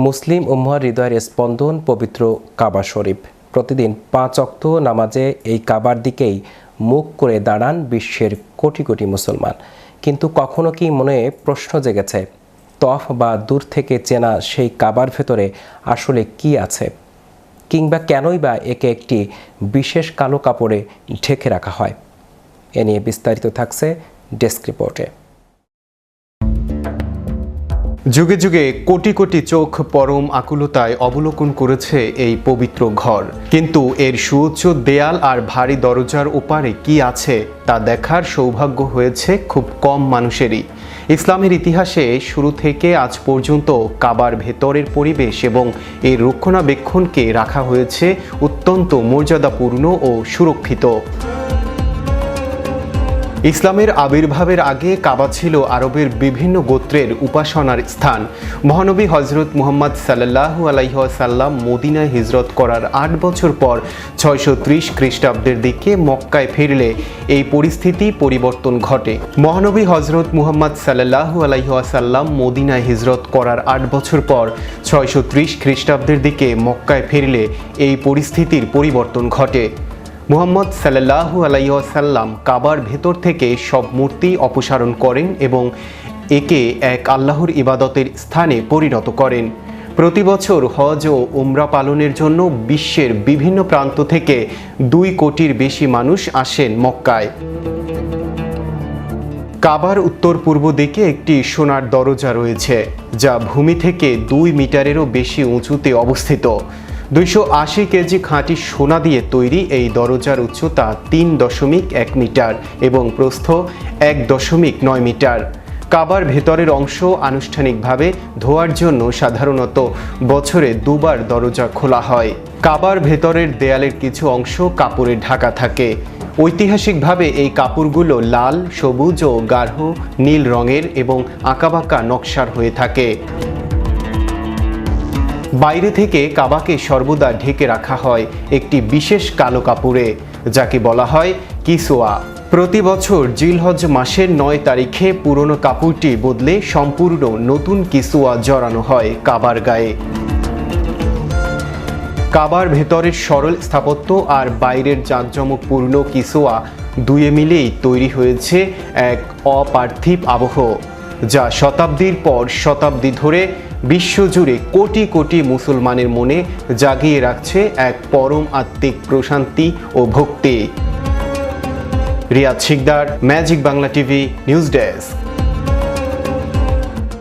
মুসলিম উম্মাহর হৃদয়ের স্পন্দন পবিত্র কাবা শরীফ। প্রতিদিন 5 ওয়াক্ত নামাজে এই কাবার দিকেই মুখ করে দাঁড়ান বিশ্বের কোটি কোটি মুসলমান। কিন্তু কখনো কি মনে প্রশ্ন জেগেছে, তওয়াফ বা দূর থেকে চেনা সেই কাবার ভেতরে আসলে কি আছে, কিংবা কেনই বা একে একটি বিশেষ কালো কাপড়ে ঢেকে রাখা হয়? এ নিয়ে বিস্তারিত থাকছে ডেস্ক রিপোর্টে। যুগে যুগে কোটি কোটি চোখ পরম আকুলতায় অবলোকন করেছে এই পবিত্র ঘর, কিন্তু এর সুউচ্চ দেয়াল আর ভারী দরজার ওপারে কি আছে তা দেখার সৌভাগ্য হয়েছে খুব কম মানুষেরই। ইসলামের ইতিহাসে শুরু থেকে আজ পর্যন্ত কাবার ভেতরের পরিবেশ এবং এর রক্ষণাবেক্ষণকে রাখা হয়েছে অত্যন্ত মর্যাদাপূর্ণ ও সুরক্ষিত। ইসলামের আবির্ভাবের আগে কাবা ছিল আরবের বিভিন্ন গোত্রের উপাসনার স্থান। মহানবী হজরত মুহাম্মদ সাল্লাল্লাহু আলাইহি ওয়াসাল্লাম মদিনায় হিজরত করার 8 বছর পর 630 খ্রিস্টাব্দের দিকে মক্কায় ফিরলে এই পরিস্থিতি পরিবর্তন ঘটে। মহানবী হজরত মুহাম্মদ সাল্লাল্লাহু আলাইহি ওয়াসাল্লাম মদিনায় হিজরত করার 8 বছর পর 630 খ্রিস্টাব্দের দিকে মক্কায় ফিরলে এই পরিস্থিতির পরিবর্তন ঘটে। মুহাম্মদ সাল্লাল্লাহু আলাইহি ওয়াসাল্লাম কাবার ভেতর থেকে সব মূর্তি অপসারণ করেন এবং একে এক আল্লাহর ইবাদতের স্থানে পরিণত করেন। প্রতি বছর হজ ও উমরা পালনের জন্য বিশ্বের বিভিন্ন প্রান্ত থেকে 2 কোটির বেশি মানুষ আসেন মক্কায়। কাবার উত্তর পূর্ব দিকে একটি সোনার দরজা রয়েছে, যা ভূমি থেকে 2 মিটারেরও বেশি উঁচুতে অবস্থিত। 280 কেজি খাঁটি সোনা দিয়ে তৈরি এই দরজার উচ্চতা 3.1 মিটার এবং প্রস্থ 1.9 মিটার। কাবার ভেতরের অংশ আনুষ্ঠানিকভাবে ধোয়ার জন্য সাধারণত বছরে 2 বার দরজা খোলা হয়। কাবার ভেতরের দেয়ালের কিছু অংশ কাপড়ে ঢাকা থাকে। ঐতিহাসিকভাবে এই কাপড়গুলো লাল, সবুজ ও গাঢ় নীল রঙের এবং আঁকাবাঁকা নকশার হয়ে থাকে। বাইরে থেকে কাবাকে সর্বদা ঢেকে রাখা হয় একটি বিশেষ কালো কাপড়ে, যাকে বলা হয় কিসওয়া। প্রতি বছর জিলহজ মাসের 9 তারিখে পুরনো কাপড়টি বদলে সম্পূর্ণ নতুন কিসওয়া জড়ানো হয় কাবার গায়ে। কাবার ভেতরের সরল স্থাপত্য আর বাইরের জাঁকজমকপূর্ণ কিসওয়া দুয়ে মিলেই তৈরি হয়েছে এক অপার্থিব আবহ, যা শতাব্দীর পর শতাব্দী ধরে বিশ্বজুড়ে কোটি কোটি মুসলমানের মনে জাগিয়ে রাখছে এক পরম আত্মিক প্রশান্তি ও ভক্তি। Riyad Sikdar, magic Bangla TV, news desk.